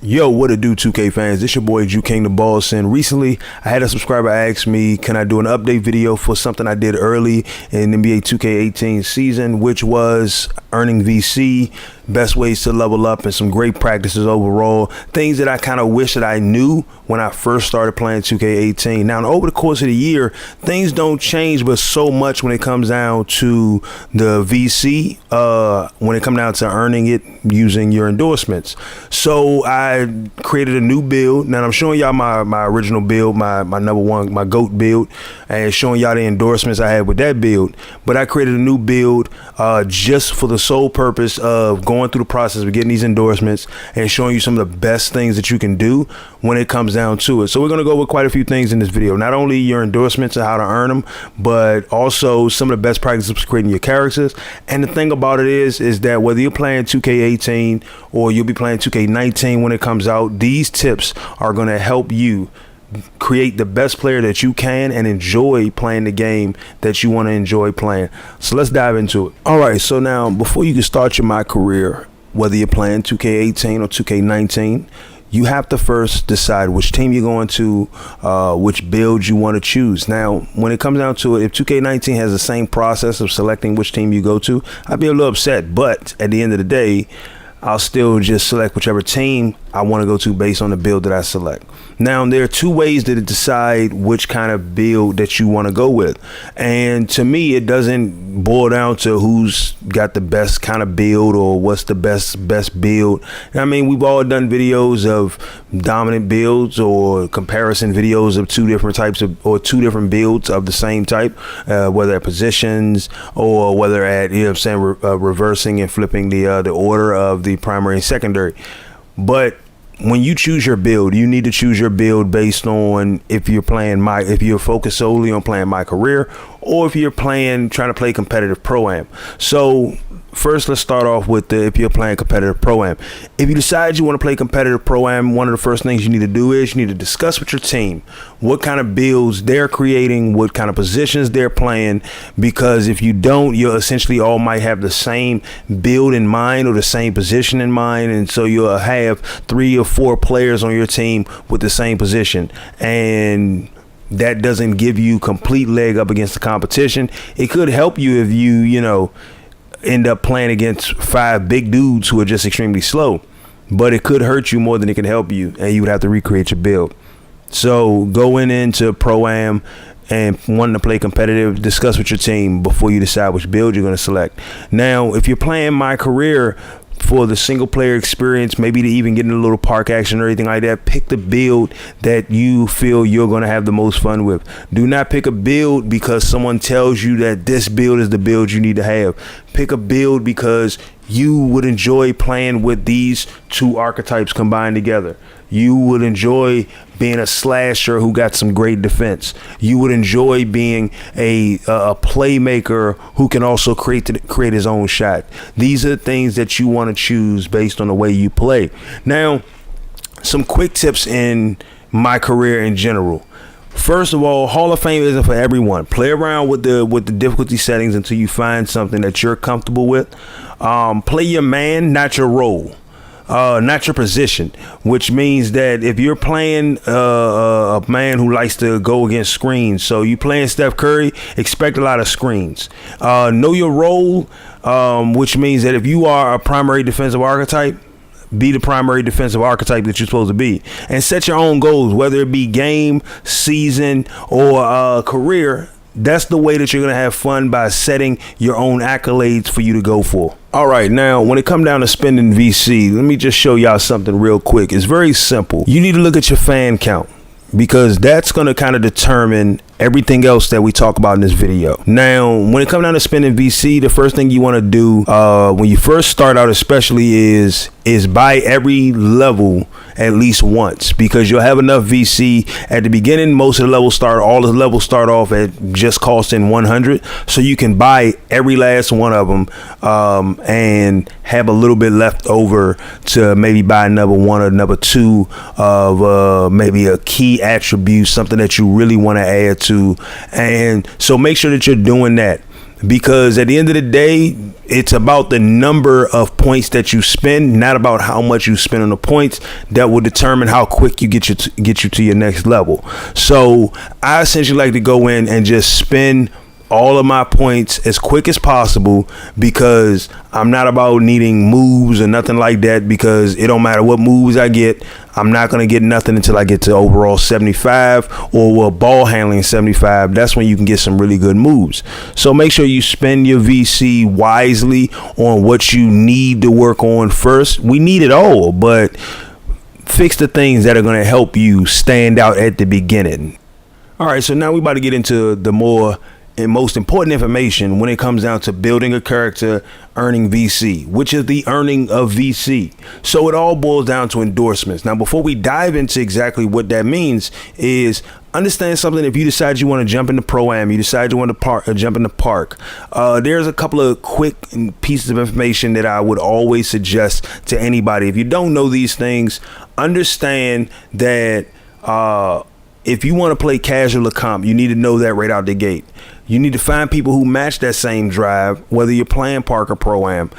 Yo, what it do, 2K fans? This your boy JuKIng the Boss, and recently I had a subscriber ask me, can I do an update video for something I did early in NBA 2K18 season, which was earning VC, best ways to level up, and some great practices overall, things that I kind of wish that I knew when I first started playing 2K18. Now, over the course of the year, things don't change but so much when it comes down to the VC, when it comes down to earning it using your endorsements. So I created a new build. Now I'm showing y'all my original build, my number one, my GOAT build, and showing y'all the endorsements I had with that build. But I created a new build just for the sole purpose of going through the process of getting these endorsements and showing you some of the best things that you can do when it comes down to it. So we're going to go with quite a few things in this video. Not only your endorsements and how to earn them, but also some of the best practices for creating your characters. And the thing about it is that whether you're playing 2K18 or you'll be playing 2K19 when it comes out, these tips are going to help you create the best player that you can and enjoy playing the game that you want to enjoy playing. So let's dive into it. All right, so now before you can start your My Career, whether you're playing 2K18 or 2K19, you have to first decide which team you're going to, which build you want to choose. Now, when it comes down to it, if 2K19 has the same process of selecting which team you go to, I'd be a little upset. But at the end of the day, I'll still just select whichever team I want to go to based on the build that I select. Now, there are two ways to decide which kind of build that you want to go with. And to me, it doesn't boil down to who's got the best kind of build or what's the best build. I mean, we've all done videos of dominant builds or comparison videos of two different types of, or two different builds of the same type, whether at positions or whether at, you know what I'm saying, reversing and flipping the order of the primary and secondary. But when you choose your build, you need to choose your build based on if you're focused solely on playing My Career, or if you're trying to play competitive Pro-Am. So first, let's start off with if you're playing competitive Pro-Am. If you decide you want to play competitive Pro-Am, one of the first things you need to do is you need to discuss with your team what kind of builds they're creating, what kind of positions they're playing, because if you don't, you'll essentially all might have the same build in mind or the same position in mind, and so you'll have 3 or 4 players on your team with the same position, and that doesn't give you complete leg up against the competition. It could help you if you end up playing against 5 big dudes who are just extremely slow, but it could hurt you more than it can help you, and you would have to recreate your build. So going into Pro-Am and wanting to play competitive, discuss with your team before you decide which build you're going to select. Now, if you're playing My Career for the single player experience, maybe to even get in a little park action or anything like that, pick the build that you feel you're going to have the most fun with. Do not pick a build because someone tells you that this build is the build you need to have. Pick a build because you would enjoy playing with these 2 archetypes combined together. You would enjoy being a slasher who got some great defense. You would enjoy being a playmaker who can also create his own shot. These are the things that you want to choose based on the way you play. Now, some quick tips in My Career in general. First of all, Hall of Fame isn't for everyone. Play around with the difficulty settings until you find something that you're comfortable with. Play your man, not your role. Not your position, which means that if you're playing a man who likes to go against screens, so you playing Steph Curry, expect a lot of screens. Know your role, which means that if you are a primary defensive archetype, be the primary defensive archetype that you're supposed to be, and set your own goals, whether it be game, season, or career. That's the way that you're going to have fun, by setting your own accolades for you to go for. All right, now, when it comes down to spending VC, let me just show y'all something real quick. It's very simple. You need to look at your fan count, because that's going to kind of determine everything else that we talk about in this video. Now, when it comes down to spending VC, the first thing you want to do when you first start out especially is buy every level at least once, because you'll have enough VC at the beginning. All the levels start off at just costing 100, so you can buy every last one of them and have a little bit left over to maybe buy another 1 or another 2 of maybe a key attribute, something that you really want to add to. And so make sure that you're doing that. because at the end of the day, it's about the number of points that you spend, not about how much you spend on the points, that will determine how quick you get you to your next level. So I essentially like to go in and just spend all of my points as quick as possible, because I'm not about needing moves or nothing like that, because it don't matter what moves I get, I'm not going to get nothing until I get to overall 75 or ball handling 75. That's when you can get some really good moves. So make sure you spend your VC wisely on what you need to work on first. We need it all, but fix the things that are going to help you stand out at the beginning. All right, so now we're about to get into the more and most important information when it comes down to building a character, earning VC, which is the earning of VC. So it all boils down to endorsements. Now, before we dive into exactly what that means, is understand something. If you decide you want to jump into Pro-Am, you decide you want to jump into Park, there's a couple of quick pieces of information that I would always suggest to anybody. If you don't know these things, understand that if you want to play casual or comp, you need to know that right out the gate. You need to find people who match that same drive, whether you're playing Park or Pro-Am.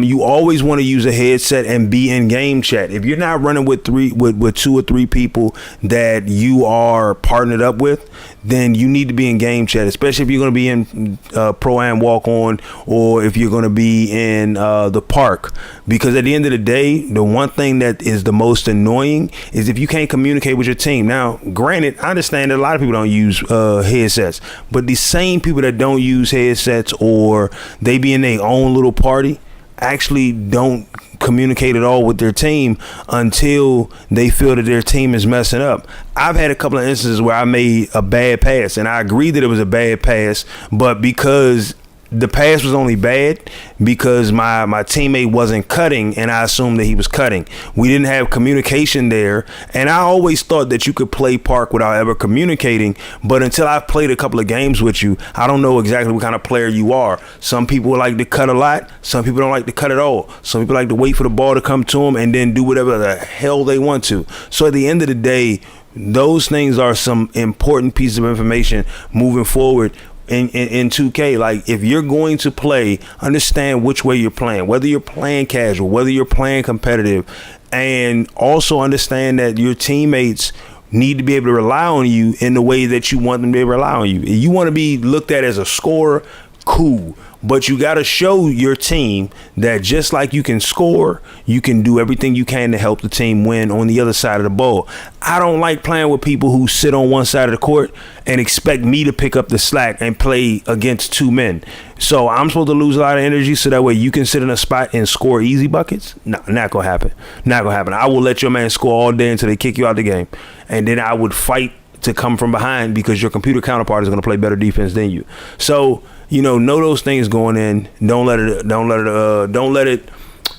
You always want to use a headset and be in game chat. If you're not running with two or three people that you are partnered up with, then you need to be in game chat, especially if you're going to be in Pro-Am walk-on, or if you're going to be in the Park. Because at the end of the day, the one thing that is the most annoying is if you can't communicate with your team. Now, granted, I understand that a lot of people don't use headsets, but the same people that don't use headsets, or they be in their own little party, actually don't communicate at all with their team until they feel that their team is messing up. I've had a couple of instances where I made a bad pass, and I agree that it was a bad pass, but because the pass was only bad because my teammate wasn't cutting, and I assumed that he was cutting. We didn't have communication there, and I always thought that you could play Park without ever communicating, but until I've played a couple of games with you, I don't know exactly what kind of player you are. Some people like to cut a lot, some people don't like to cut at all. Some people like to wait for the ball to come to them and then do whatever the hell they want to. So at the end of the day, those things are some important pieces of information moving forward in 2K. Like, if you're going to play, understand which way you're playing, whether you're playing casual, whether you're playing competitive, and also understand that your teammates need to be able to rely on you in the way that you want them to be able to rely on you. You want to be looked at as a scorer, cool, but you got to show your team that just like you can score, you can do everything you can to help the team win on the other side of the ball. I don't like playing with people who sit on one side of the court and expect me to pick up the slack and play against two men. So I'm supposed to lose a lot of energy so that way you can sit in a spot and score easy buckets? No, not gonna happen. Not gonna happen. I will let your man score all day until they kick you out the game, and then I would fight to come from behind because your computer counterpart is going to play better defense than you. So, know those things going in. Don't let it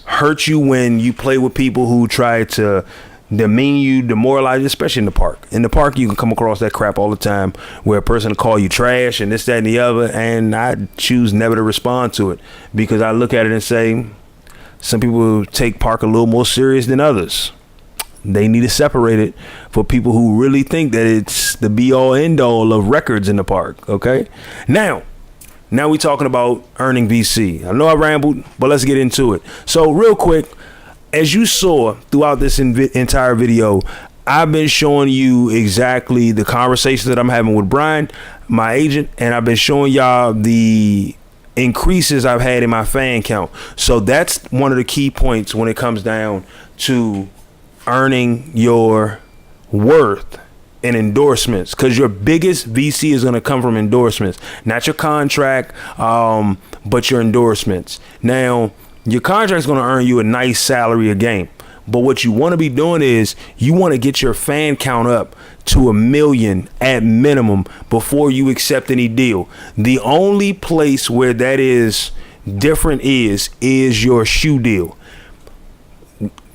hurt you when you play with people who try to demean you, demoralize you, especially in the Park. In the Park, you can come across that crap all the time, where a person will call you trash and this, that, and the other, and I choose never to respond to it, because I look at it and say, some people take Park a little more serious than others. They need to separate it for people who really think that it's the be-all, end-all of records in the Park, okay? Now we're talking about earning VC. I know I rambled, but let's get into it. So real quick, as you saw throughout this entire video, I've been showing you exactly the conversations that I'm having with Brian, my agent, and I've been showing y'all the increases I've had in my fan count. So that's one of the key points when it comes down to earning your worth in endorsements, because your biggest VC is going to come from endorsements, not your contract, but your endorsements. Now, your contract is going to earn you a nice salary a game, but what you want to be doing is you want to get your fan count up to 1 million at minimum before you accept any deal. The only place where that is different is your shoe deal.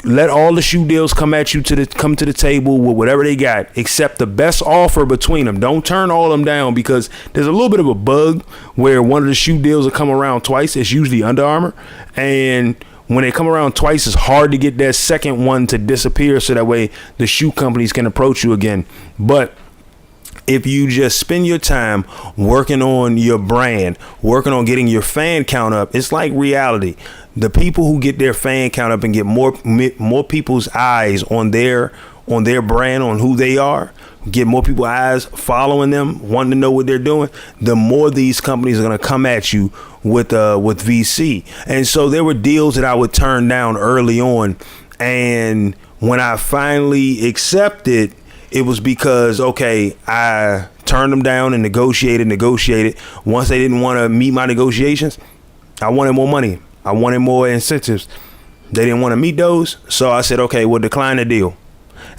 Let all the shoe deals come at you come to the table with whatever they got. Accept the best offer between them. Don't turn all of them down, because there's a little bit of a bug where one of the shoe deals will come around twice. It's usually Under Armour, and when they come around twice, it's hard to get that second one to disappear, so that way the shoe companies can approach you again. But if you just spend your time working on your brand, working on getting your fan count up, it's like reality. The people who get their fan count up and get more people's eyes on their brand, on who they are, get more people's eyes following them, wanting to know what they're doing, the more these companies are going to come at you with VC. And so there were deals that I would turn down early on. And when I finally accepted, it was because, okay, I turned them down and negotiated. Once they didn't want to meet my negotiations, I wanted more money. I wanted more incentives. They didn't want to meet those. So I said, okay, we'll decline the deal.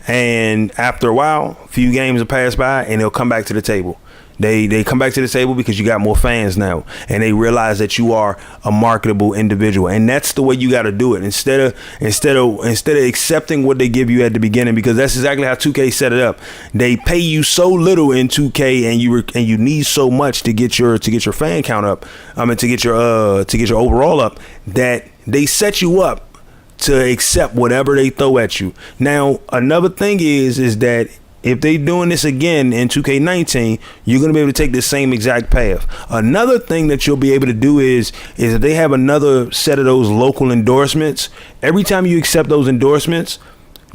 And after a while, a few games will pass by and they'll come back to the table. They come back to the table because you got more fans now, and they realize that you are a marketable individual, and that's the way you got to do it. Instead of accepting what they give you at the beginning, because that's exactly how 2K set it up. They pay you so little in 2K, and you need so much to get your fan count up. To get your overall up, that they set you up to accept whatever they throw at you. Now, another thing is that if they doing this again in 2K19, you're going to be able to take the same exact path. Another thing that you'll be able to do is if they have another set of those local endorsements, every time you accept those endorsements,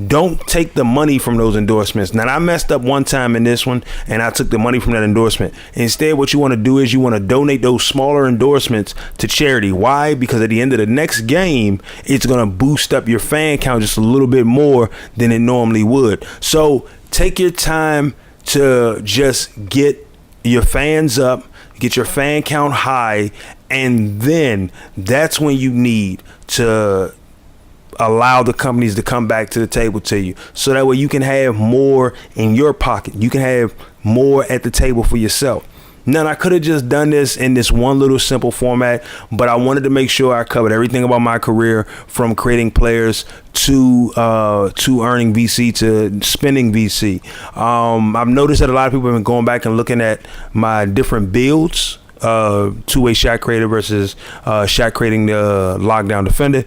don't take the money from those endorsements. Now, I messed up one time in this one, and I took the money from that endorsement. Instead, what you want to do is you want to donate those smaller endorsements to charity. Why? Because at the end of the next game, it's going to boost up your fan count just a little bit more than it normally would. So take your time to just get your fans up, get your fan count high, and then that's when you need to allow the companies to come back to the table to you, so that way you can have more in your pocket. You can have more at the table for yourself. Now, I could have just done this in this one little simple format, but I wanted to make sure I covered everything about my career, from creating players to earning VC to spending VC. I've noticed that a lot of people have been going back and looking at my different builds, two-way shot creator versus shot creating the lockdown defender,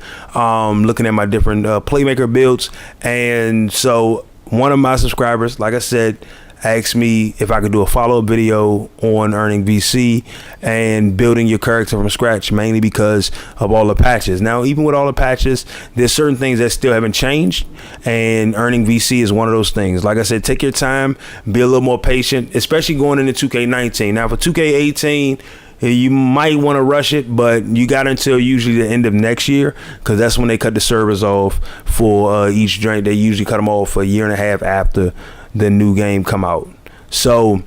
looking at my different playmaker builds. And so one of my subscribers, like I said, asked me if I could do a follow-up video on earning VC and building your character from scratch, mainly because of all the patches. Now, even with all the patches, there's certain things that still haven't changed, and earning VC is one of those things. Like I said, take your time, be a little more patient, especially going into 2K19. Now, for 2K18, you might want to rush it, but you got until usually the end of next year, because that's when they cut the servers off for each drink. They usually cut them off for a year and a half after the new game come out. So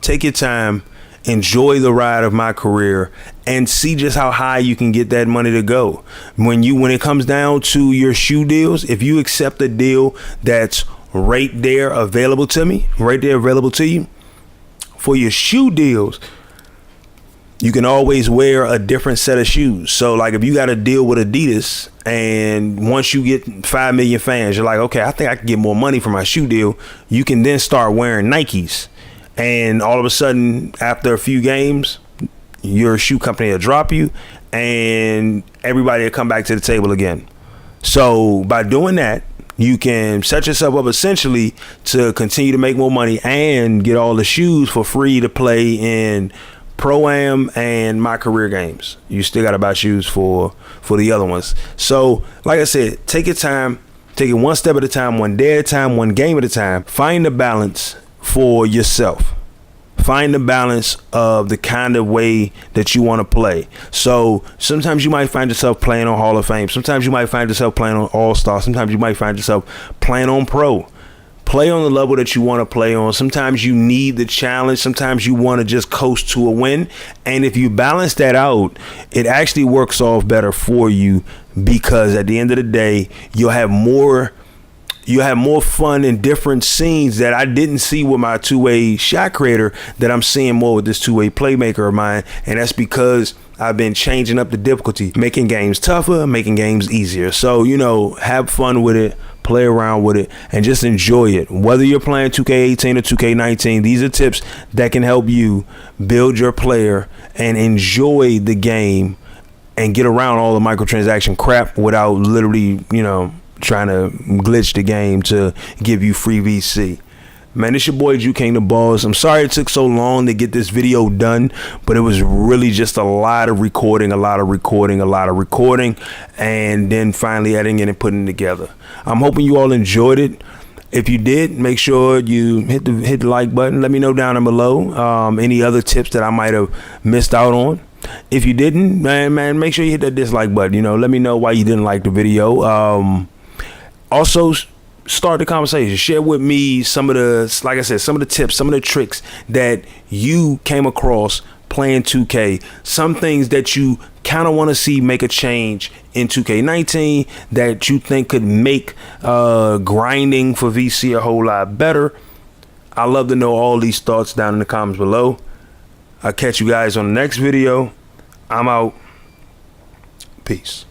take your time, enjoy the ride of my career, and see just how high you can get that money to go. When it comes down to your shoe deals, if you accept a deal that's right there available to you, for your shoe deals, you can always wear a different set of shoes. So like if you got a deal with Adidas, and once you get 5 million fans, you're like, okay, I think I can get more money for my shoe deal. You can then start wearing Nikes. And all of a sudden, after a few games, your shoe company will drop you and everybody will come back to the table again. So by doing that, you can set yourself up essentially to continue to make more money and get all the shoes for free to play in Pro-Am and My Career games. You still got to buy shoes for the other ones. So like I said, take your time, take it one step at a time, one day at a time, one game at a time. Find the balance for yourself. Find the balance of the kind of way that you want to play. So sometimes you might find yourself playing on Hall of Fame. Sometimes you might find yourself playing on All-Star. Sometimes you might find yourself playing on Pro. Play on the level that you want to play on. Sometimes you need the challenge. Sometimes you want to just coast to a win. And if you balance that out, it actually works off better for you, because at the end of the day, you'll have more fun in different scenes that I didn't see with my two-way shot creator that I'm seeing more with this two-way playmaker of mine. And that's because I've been changing up the difficulty, making games tougher, making games easier. So, have fun with it. Play around with it and just enjoy it. Whether you're playing 2K18 or 2K19, these are tips that can help you build your player and enjoy the game and get around all the microtransaction crap without literally, trying to glitch the game to give you free VC. Man, it's your boy JuKIng the Boss. I'm sorry it took so long to get this video done, but it was really just a lot of recording, and then finally editing and putting it together. I'm hoping you all enjoyed it. If you did, make sure you hit the like button. Let me know down below any other tips that I might have missed out on. If you didn't, man, make sure you hit that dislike button. You know, let me know why you didn't like the video. Also, start the conversation. Share with me some of the, like I said, some of the tips, some of the tricks that you came across playing 2K. Some things that you kind of want to see make a change in 2K19 that you think could make grinding for VC a whole lot better. I love to know all these thoughts down in the comments below. I'll catch you guys on the next video. I'm out. Peace.